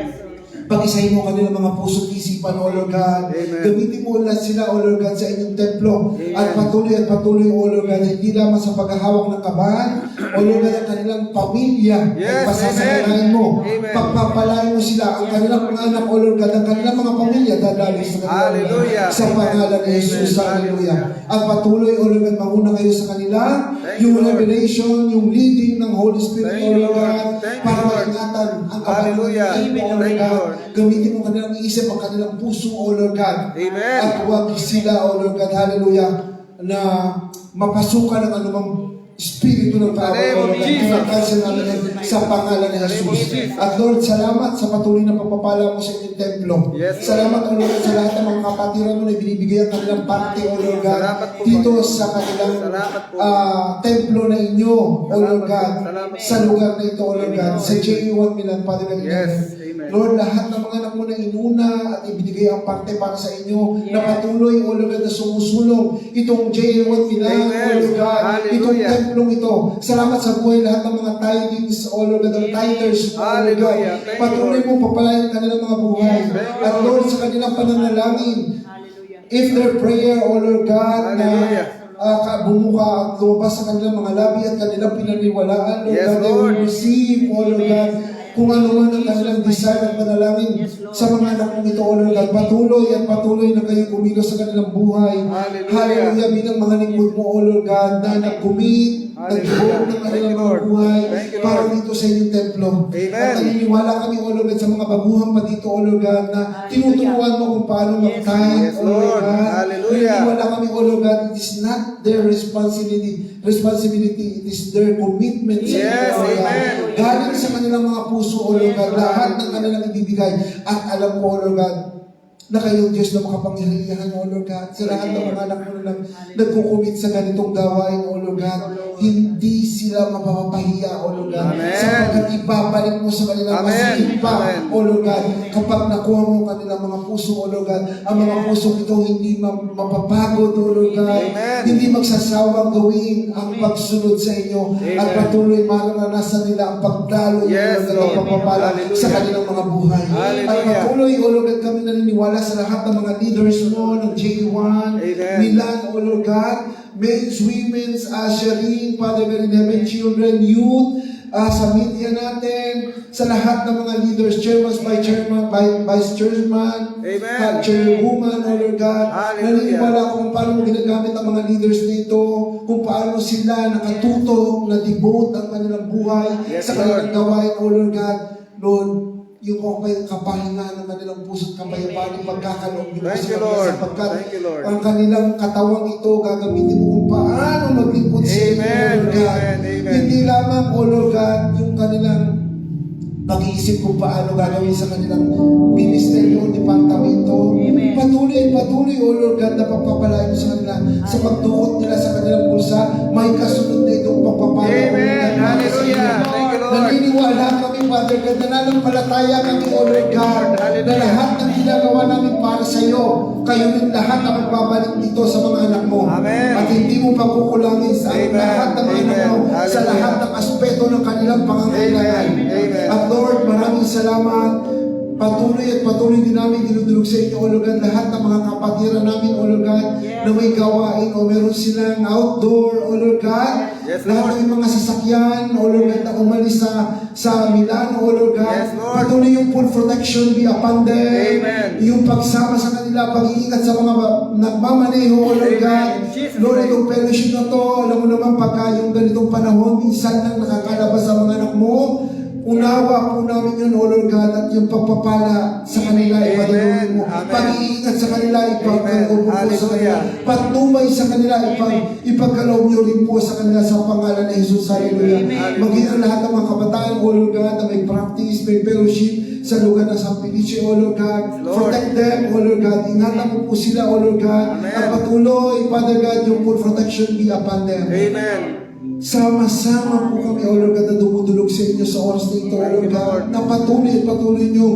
Pag-isahin mo kanilang mga puso at isipan, O Lord God. Amen. Gamitin mo ulit sila, O Lord God, sa inyong templo. Amen. At patuloy, O Lord God, hindi lamang sa paghahawak ng kabahan, O Lord God, ang kanilang pamilya ay Yes, pasasalain mo. Amen. Pagpapalain mo sila, ang kanilang mga anak, O Lord God, ang kanilang mga pamilya, dadali sa kanila. Hallelujah. Sa pangalan ni Amen. Jesus, hallelujah. Hallelujah. At patuloy, O Lord God, manguna kayo sa kanila, Thank yung you, Lord. revelation, yung leading ng Holy Spirit, Thank O you, Lord Lord. God, Thank you, para Lord. maingatan ang kabahan. Hallelujah. O Thank Lord you, God, Lord. gamitin mo kanilang isip, ang kanilang puso, O Lord God. Amen. At huwag sila, O Lord God, hallelujah, na mapasukan ng anumang espiritu ng tao, name O of Lord God. Jesus. Kaya-cancel namin yan sa pangalan ni name of Jesus. Jesus. At Lord, salamat sa patuloy na pagpapala mo sa inyong templo. Yes, Lord. Salamat, O Lord, sa lahat ng mga kapatiran mo na ibinibigay ang kanilang parte, O Lord God, Salamat po, dito Panginoon. sa kanilang Salamat po. templo na inyo, O Lord Salamat God, po. Salamat sa lugar na ito, O Lord God, sa JE1 Milan, Father God in Yes, heaven. amen. Lord, lahat ng mga anak mo na inuna at ibinigay ang parte para sa inyo, na patuloy, O Lord God, na sumusulong itong JA1 Milan, Amen. O Lord God, itong Hallelujah. templong ito. Salamat sa buhay lahat ng mga tithings, O Lord God, ang tithers, O Lord God. Hallelujah. Thank you, Patuloy Lord. mo papalayan ang kanilang mga buhay. Yes, Lord. At Lord, sa kanilang pananalangin, Hallelujah. if their prayer, O Lord God, Hallelujah. na bumuka at lumabas sa kanilang mga labi at kanilang pinaniwalaan, Lord Yes, God, they Lord. will receive, O Lord God, kung ano man ang kanilang desire at panalangin Yes, Lord. sa mga anak mong ito, O Lord God. Patuloy at patuloy na kayo kumilos sa kanilang buhay. Hallelujah. Hallelujah. Bilang mga lingkod mo, O Lord God, na nag-commit, nag-devote ng kanilang Thank you, mga Lord. buhay Thank you, para Lord. dito sa inyong templo. Amen. At naniniwala kami, O Lord God, sa mga baguhan pa dito, O Lord God, na tinuturuan mo kung paano mag-tithe, Yes, O Lord Lord. God. Hallelujah. Naniniwala kami, O Lord God, it is not their responsibility, it is their commitment sa Yes, iyo, O Lord God. amen. Galing sa kanilang mga puso, O Lord God, lahat ng kanilang ibibigay. At alam ko, O Lord God, na kayo, Diyos, na makapangyarihan, O Lord God, sa lahat ng mga anak mo na nagkukumit sa ganitong gawain, O Lord God, hindi sila mapapahiya, O Lord God, Amen. sapagkat ibabalik mo sa kanilang Amen. masipa, Amen. O Lord God, kapag nakuha mo ang kanilang mga puso, O Lord God, ang mga puso ito hindi mapapagod, O Lord God, Amen. hindi magsasawang gawin ang pagsunod sa inyo, at Amen. patuloy maranasan nila ang pagdalo, Yes, O Lord God, Lord. ang pagpapala Hallelujah. sa kanilang mga buhay. At Hallelujah. patuloy, O Lord God, kami naniniwala sa lahat ng mga leaders mo ng J1, Amen. Milan, O Lord God, men's, women's, ushering, Father God in heaven, children, youth, sa media natin, sa lahat ng mga leaders, chairman, vice chairman, Amen. chairwoman, O Lord God. Hallelujah. Naniniwala ko kung paano mo ginagamit ang mga leaders nito, kung paano sila nakatuto, na-devote ang kanilang buhay Yes, sa kanilang Lord. gawain, O Lord God. Lord, yung kapahinga ng kanilang puso at kapayapaan, yung pagkakaloob nyo Thank sa you, kanila, Lord. sapagkat Thank you, Lord. ang kanilang katawang ito gagamitin mo kung paano maglingkod sa inyo, Amen. O Lord God. Amen. Amen. Hindi lamang, O Lord God, yung kanilang pag-iisip kung paano gagawin sa kanilang ministeryo o departamento. Amen. Patuloy, O Lord God, na pagpapalain mo sa kanila sa pagduot nila sa kanilang bulsa, may kasunod na itong pagpapala. Amen. Hallelujah. Thank you, Lord. Naniniwala kami, Father God, nananampalataya kami, O Lord God, na Hallelujah. lahat ng ginagawa namin para sa iyo, kayo rin lahat na magbabalik dito sa mga anak mo. Amen. At hindi mo pagkukulangin sa Amen. lahat ng mga anak mo, Amen. sa lahat ng aspeto ng kanilang pangangailangan. Amen. Amen. At Lord, maraming salamat. Patuloy din namin dinudulog sa inyo, O Lord God, lahat ng mga kapatiran namin, O Lord God, na may gawain o meron silang outdoor, O Lord God. Yes, Lahat Lord. ng mga sasakyan, O Lord God, na umalis sa Milan, O Lord God. Yes, Lord. Patuloy yung full protection be upon them. Amen. Yung pagsama sa kanila, pag-iingat sa mga nagmamaneho, O Lord God. Amen. Jesus' Lord, name. itong fellowship na to, alam mo naman, pagka yung ganitong panahon, minsan lang nakakalabas sa mga anak mo, Unawa po namin yun, O Lord God, at yung pagpapala sa kanila, ipadalawin mo. Amen. Pag-iingat sa kanila, ipagkaloob mo po sa kanila. Hallelujah. Patnubay sa kanila, ipagkaloob nyo rin po sa kanila sa pangalan ng Jesus. Hallelujah. Maging ang lahat ng mga kabataan, O Lord God, na may practice, may fellowship sa lugar ng San Felice, O Lord God. Lord. Protect them, O Lord God. Ingatan mo po sila, O Lord God. Amen. At patuloy, Father God, yung full protection be upon them. Amen. Sama-sama po kami, O Lord God, na dumudulog sa inyo sa oras na ito, O Lord God, na patuloy nyo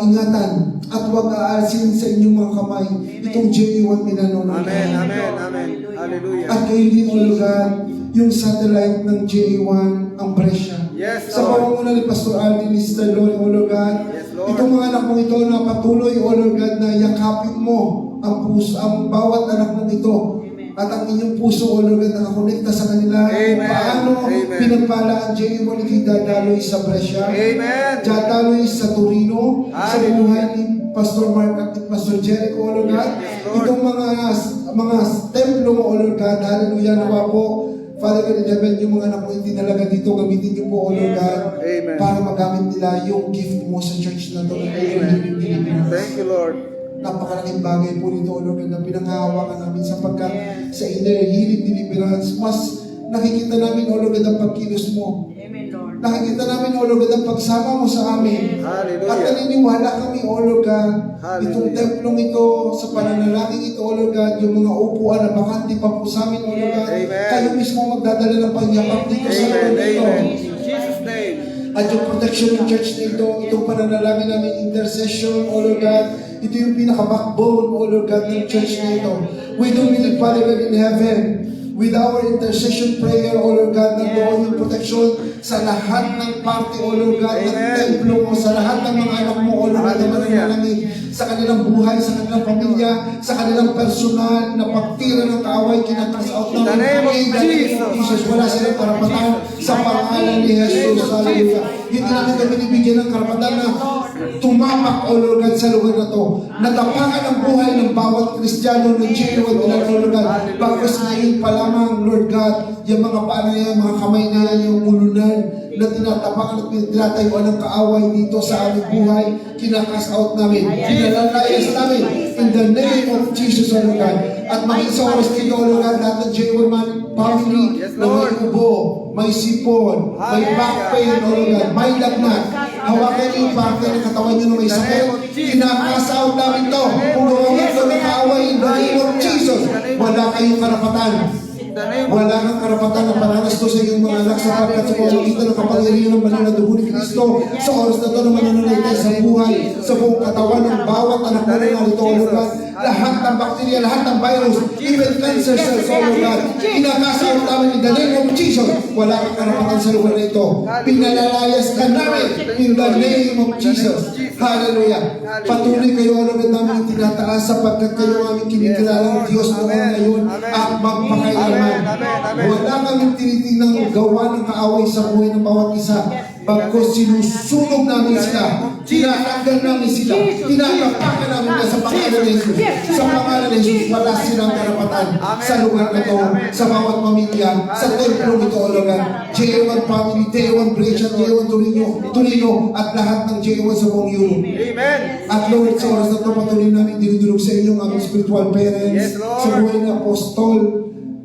ingatan at huwag aasin sa inyong mga kamay itong J1 Minano. Amen. Amen. Amen. Hallelujah. At kayo din, O Lord God, yung satellite ng J1 ang presya. Yes, Sa Lord. pamumuno ni Pastor Alvin, ni Sister Lord, O Lord God, Yes, Lord. itong mga anak mong ito na patuloy, O Lord God, na yakapin mo ang puso, ang bawat anak mong ito. At ang inyong puso, O Lord God, nakakonekta sa kanila. Amen. Paano Amen. pinagpala ang J1 ni Dadaloy sa presya. Amen. Dadaloy sa Torino, sa Hallelujah. buhay ni Pastor Mark at Pastor Jericho, O Lord God. Yes, Lord. Itong mga templo mo, O Lord God, hallelujah, nawa po, Father God in heaven, yung mga anak mo itinalaga dito, gamitin niyo po, O Lord God, Amen. para magamit nila yung gift mo sa church na to. Thank you, Lord. Napakalaking bagay po nito, O Lord God, na pinanghahawakan namin sapagkat sa inner healing deliverance, mas nakikita namin, O Lord God, ang pagkilos mo. Amen, Lord. Nakikita namin, O Lord God, ang pagsama mo sa amin. Hallelujah. At naniniwala kami, O Lord God, Hallelujah. itong templong ito, sa pananalangin ito, O Lord God, yung mga upuan na bakante pa po sa amin, O Lord God, Amen. kayo mismo magdadala ng pagyakap dito sa lugar Amen. na ito. Amen. In Jesus' name. At yung protection ng church na ito, itong pananalangin namin, intercession, O Lord God, ito yung pinaka-backbone, O Lord God, ng church na ito. We do believe, Father God in heaven, with our intercession prayer, O Lord God, nandoon yung protection sa lahat ng parte, O Lord God, ng Amen. templo mo, sa lahat ng mga anak mo, O Lord God, na Hallelujah. mananalangin, sa kanilang buhay, sa kanilang pamilya, sa kanilang personal na pagtira ng kaaway, kinakas out In the name of In the name of Jesus, wala silang karapatan sa pangalan ni Jesus. Hallelujah. Hindi namin kami binibigyan ng karapatan na tumapak, O Lord God, sa lugar na to. Natapakan ang buhay ng bawat Kristiyano ng J1 nila, O Lord God. Bagos ngayon pa lamang, Lord God, yung mga paa na yan, mga kamay na yan, yung ulunan na tinatapakan at tinatayuan ng kaaway dito sa aming buhay, kinakas out namin, kinalalayas namin in the name of Jesus, O Lord God. At maging sa oras dito, O Lord God, lahat ng J1 family Yes, na may Lord. ubo, may sipon, may back pain, O Lord God, may lagnat, hawakan niyo yung parte ng katawan niyo na may sakit, kinakas out namin to. Kung gawin ito ng kaaway in the name of Jesus, wala kayong karapatan. In the name of Wala kang karapatan na paranas to sa iyong mga anak sapagkat sa pamamagitan ng kapangyarihan ng banal na dugo ni Kristo sa oras na ito na mananalitay sa buhay, sa buong katawan ng bawat anak mo na narito, O Lord God. Lahat ng bakterya, lahat ng virus, even cancer cells, O Lord God, inakasaw namin in the name of Jesus. Wala kang karapatan sa lugar na ito. Pinalalayas ka namin in the name of Jesus. Hallelujah. Patuloy kayo, O Lord God, namin tinataas sapagkat kayo ang aming kinikilala ng Diyos noon ngayon at magpakailanman. Wala kami tinitinang gawa ng kaaway sa buhay ng bawat isa. Bagkos sinusunog namin sila, tinatanggal namin sila, tinatapakan namin na sa pangalan ni Jesus. Sa pangalan ni Jesus, wala silang karapatan sa lugar na ito, sa bawat pamilya, sa templo nito, O Lord God. J1 family, J1 Brescia, J1 Torino, at lahat ng J1 sa buong Europe. Amen. At Lord, sa oras na ito, patuloy namin dinudulog sa inyong aming spiritual parents, Yes, Lord. sa buhay ng Apostol,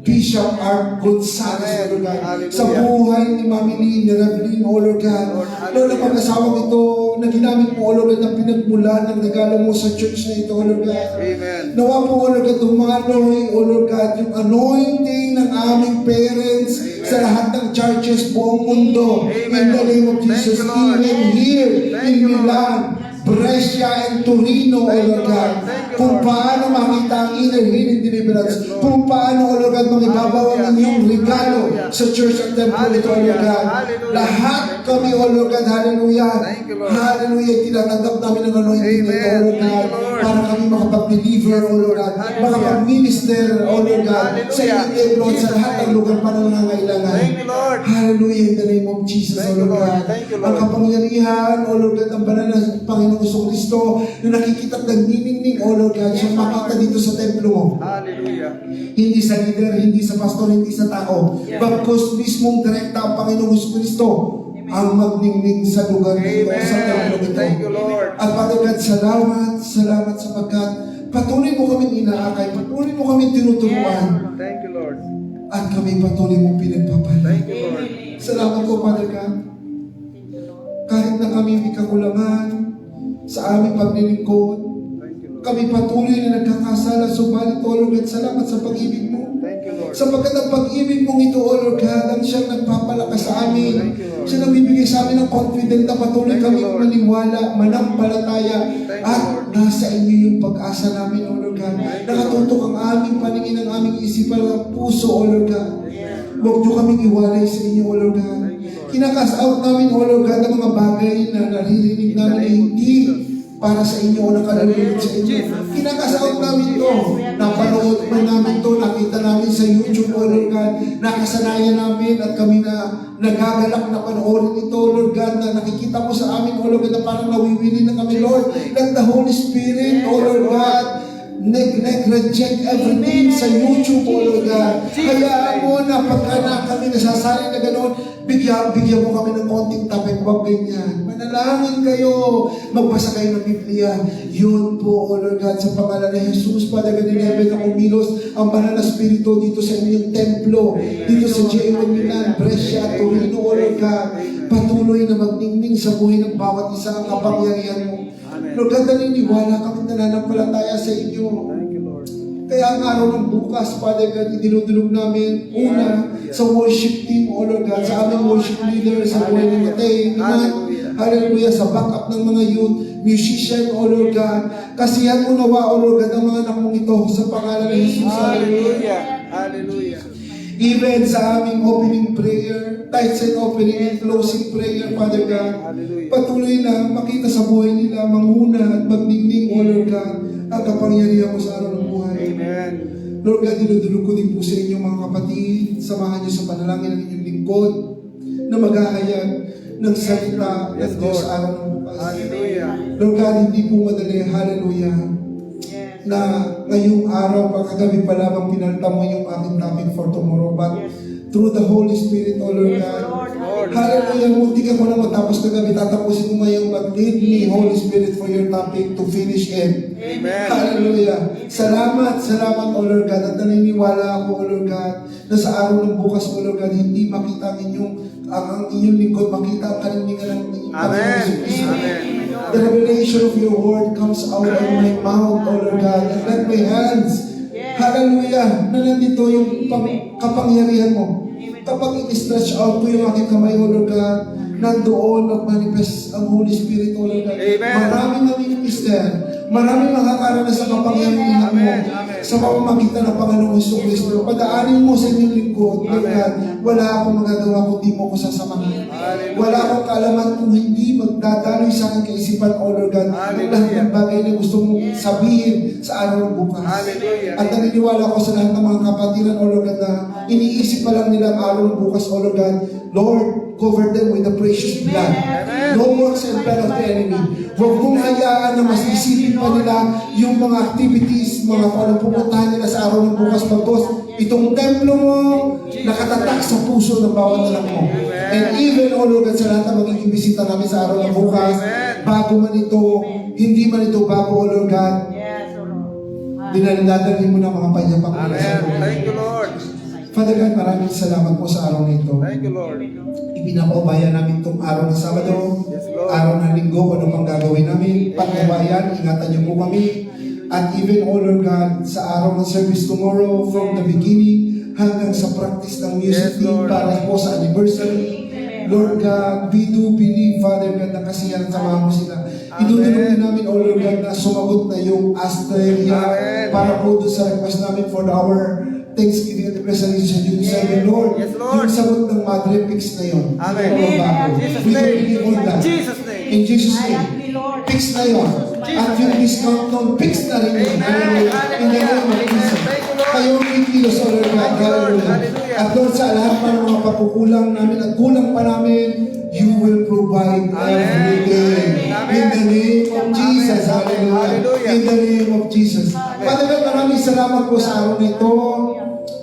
Bishop Art Gonzales, Amen. O Lord God. Hallelujah. Sa buhay ni Mami Lee, ni Reverend, O Lord God. Lord, Lord, ang pag-asawang ito, na ginamit mo, O Lord God, ang pinagmulan ng regalo mo sa church na ito, O Lord God. Amen. Nawa po, O Lord God, tumanoy, O Lord God, yung anointing ng aming parents sa lahat ng churches buong mundo. Amen. In the name of Thank Jesus, you, Lord. even here Thank in you, Lord. Milan, Brescia, and Torino, O Thank you, Lord God. Lord. Thank you, Kung Lord. paano makita ang inner healing deliverance, Yes, Lord. kung paano, O Lord God, magibabaw ang Hallelujah. inyong regalo Hallelujah. sa church at temple nito, O Lord God. Hallelujah. Lahat kami, O Lord God, hallelujah. Thank you, Lord. Hallelujah, tinatanggap namin ang anointing nito, O Amen. Lord God, Thank you, Lord. para kami makapag-deliver, O Lord God, Hallelujah. makapag-minister, O Lord God, sa Hallelujah. inyong templo at sa lahat ng lugar pa ng nangangailangan. Thank you, Lord. Hallelujah, in the name of Jesus, Thank O you, Lord Lord. God. Thank you, Lord. Ang kapangyarihan, O Lord God, ang banal na Panginoong Kristo na nakikita at nagniningning, O Lord God, siya makita dito sa templo mo. Hallelujah. Hindi sa leader, hindi sa pastor, hindi sa tao. Bagkus mismong direkta ang Panginoong Kristo ang magningning sa lugar nito, sa templo Amen. ito. Thank you, Lord. At Father God, salamat sapagkat patuloy mo kami inaakay, patuloy mo kami tinuturuan, Thank you, Lord. at kami patuloy mo pinagpapala. Thank you, Lord. Salamat po, Father God. Kahit na kami may kakulangan sa aming paglilingkod, Thank you, Lord. kami patuloy na nagkakasala, subalit, O Lord God, salamat sa pag-ibig mo. Thank you, Lord. Sapagkat ang pag-ibig mong ito, O Lord God, ang siyang nagpapalakas sa amin. Thank you, Lord. Siya nagbibigay sa amin ng confident na patuloy Thank you, kami Lord. maniwala, manampalataya, Thank you, at Lord. nasa inyo yung pag-asa namin, O Lord God. Thank you, Nakatutok ang aming paningin, ang aming isipan, ang puso, O Lord God. Huwag niyo kaming iwalay sa inyo, O Lord God. Kinakas out namin, O Lord God, ang mga bagay na naririnig namin na hindi para sa inyo o nakalulunod sa inyo. Kinakas out namin to. Napanood man namin to, nakita namin sa YouTube, O Lord God. Nakasanayan namin at kami na nagagalak na panoorin ito, Lord God, na nakikita mo sa amin, O Lord God, na parang nawiwili na kami, Lord. Let the Holy Spirit, O Lord God, reject everything sa YouTube, O Lord God. Kaya mo na pagka na kami nasasali na gano'n, bigyan mo kami ng konting tapik, wag ganyan. Manalangin kayo, magbasa kayo ng Biblia. Yun po, O Lord God, sa pangalan ni Jesus, Padre God, inebe na kumilos ang banal na spirito dito sa inyong templo, dito sa J1 Milan, Brescia, Torino, O Lord God. Patuloy na magningning sa buhay ng bawat isa ang kapangyarihan mo. Lord God, naniniwala kami nananampalataya sa inyo. Thank you, Lord. Kaya ang araw ng bukas, Father God, idinudulog namin una sa worship team, O Lord God, sa aming worship leader, sa buhay ni Mateo, naman, hallelujah, sa backup ng mga youth, musician, O Lord God. Kasihan mo nawa, O Lord God, ang mga anak mong ito sa pangalan ni Jesus. Hallelujah. Hallelujah. Even sa aming opening prayer, tithes and opening and closing prayer, Father God, Hallelujah. patuloy na makita sa buhay nila, manguna at magningning, O Lord God, ang kapangyarihan mo sa araw ng buhay. Amen. Lord God, dinudulog ko din po sa inyo mga kapatid, samahan niyo sa panalangin ng inyong lingkod na maghahayag ng salita Yes, ng Diyos Lord. sa araw ng bukas. Hallelujah. Lord God, hindi po madali, hallelujah, Yes. na ngayong araw, kagabi pa lamang pinalta mo yung aking topic for tomorrow, but through the Holy Spirit, O Lord Yes, God, Lord. Lord. hallelujah, munti ka ko na matapos kagabi, tatapusin mo ngayong mag-lead me, Holy Spirit, for your topic to finish it. Amen. Hallelujah. Salamat, O Lord God, at naniniwala ako, O Lord God, na sa araw ng bukas, O Lord God, hindi makita ang inyong lingkod, makita ang kalimigan ng inyong Amen. Panginoon Kristo. Amen. The revelation of your word comes out of my mouth, O Lord God, and let my hands, hallelujah, na nandito yung kapangyarihan mo. Kapag i-stretch out ko yung aking kamay, O Lord God, nandoon mag-manifest ang Holy Spirit, O Lord God. Amen. Maraming namimister, maraming makakaranas sa kapangyarihan mo Amen. Amen. sa pamamagitan ng Panginoong Jesucristo. Padaanin mo sa inyong lingkod, Lord God. Wala akong magagawa kung di mo ko sasamahan. Hallelujah. Wala akong kaalaman kung hindi magdadaloy sa aking kaisipan, O Lord God, ang Hallelujah. lahat ng bagay na gusto mong sabihin sa araw ng bukas. Hallelujah. At naniniwala ko sa lahat ng mga kapatiran, O Lord God, na iniisip pa lang nila ang araw ng bukas, O Lord God. Lord, cover them with the precious blood. Amen. No works and plan of the enemy. Huwag mong hayaan na mas isipin pa nila yung mga activities, mga kung anong pupuntahan nila sa araw ng bukas bagos. Itong templo mo, nakatatak sa puso ng bawat anak mo. And even, O Lord God, sa lahat ng magiging bisita namin sa araw ng bukas, bago man ito, hindi man ito bago, O Lord God, Yes, O Lord. dinadalhin mo ng mga panyapang Amen. Thank you, Lord. Father God, maraming salamat po sa araw na ito. Thank you, Lord. Ipinapaubaya namin itong araw ng Sabado, Yes, Lord. araw ng Linggo, kung ano pang gagawin namin. Pagkabayan, ingatan niyo po kami. At even, O Lord God, sa araw ng service tomorrow, from the beginning hanggang sa practice ng music Yes, team Lord. para po sa anniversary. Lord God, we do believe, Father God, na kasiyahan samahan mo sila. Idudulog din namin, O Lord God, na sumagot na yung Asteria Amen. para po doon sa request namin for our Thanksgiving anniversary sa June 7, Lord. Yes, Lord. Yung sagot ng Madre, fix na yun. Amen. Hindi ko bago. Jesus' We name. believe on that. Jesus' name. In Jesus' I name. agree, Lord. Fix na yun. At yung discount nun, fix na rin yun. Amen. Hallelujah. In the name of Jesus. Thank you, Lord. Kayo ang kilos, O Lord God. Thank you, Lord. Hallelujah. Hallelujah. At Lord, sa lahat pa ng mga pagkukulang namin at kulang pa namin, you will provide everything. Amen. In the name of Jesus. Hallelujah. Hallelujah. In the name of Jesus. Father God, maraming salamat po sa araw na ito.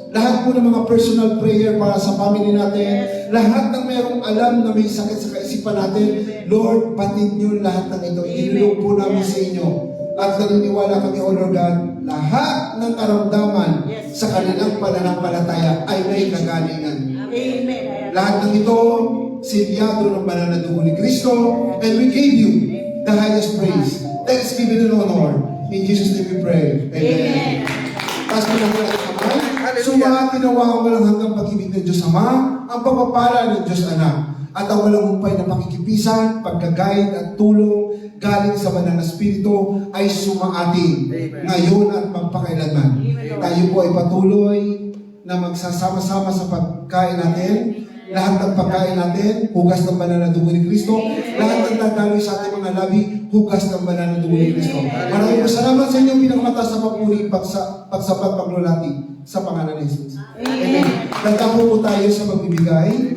Lahat po ng mga personal prayer para sa family natin. Lahat ng merong alam na may sakit sa kaisipan isipan natin. Lord, batid niyo lahat ng ito. Inilog po namin sa inyo. At naniniwala kami, O Lord God, lahat ng karamdaman sa kanilang pananampalataya ay may kagalingan. Amen. Lahat ng ito, silyado ng banal na dugo ni Kristo, and we gave you the highest praise. Thanksgiving and honor. In Jesus' name we pray. Amen. Taas mo lang ang kamay. Sumati na walang hanggang pag-ibig ng Diyos Ama, ang pagpapala ng Diyos Anak, at ang walang humpay na pakikipisan, pagkagayad at tulong galing sa banal na Espiritu ay sumaating ngayon at magpakailanman. Tayo po ay patuloy na magsasama-sama sa pagkain natin. Lahat ng pagkain natin, hugas ng banal na dugo ni Kristo. Lahat ng nagdaloy sa ating mga labi, hugas ng banal na dugo ni Kristo. Maraming salamat sa inyong pinakamataas na papuri, pagsapat, paglulati sa pangalan ni Jesus. Amen. Nagtapo po tayo sa pagbibigay.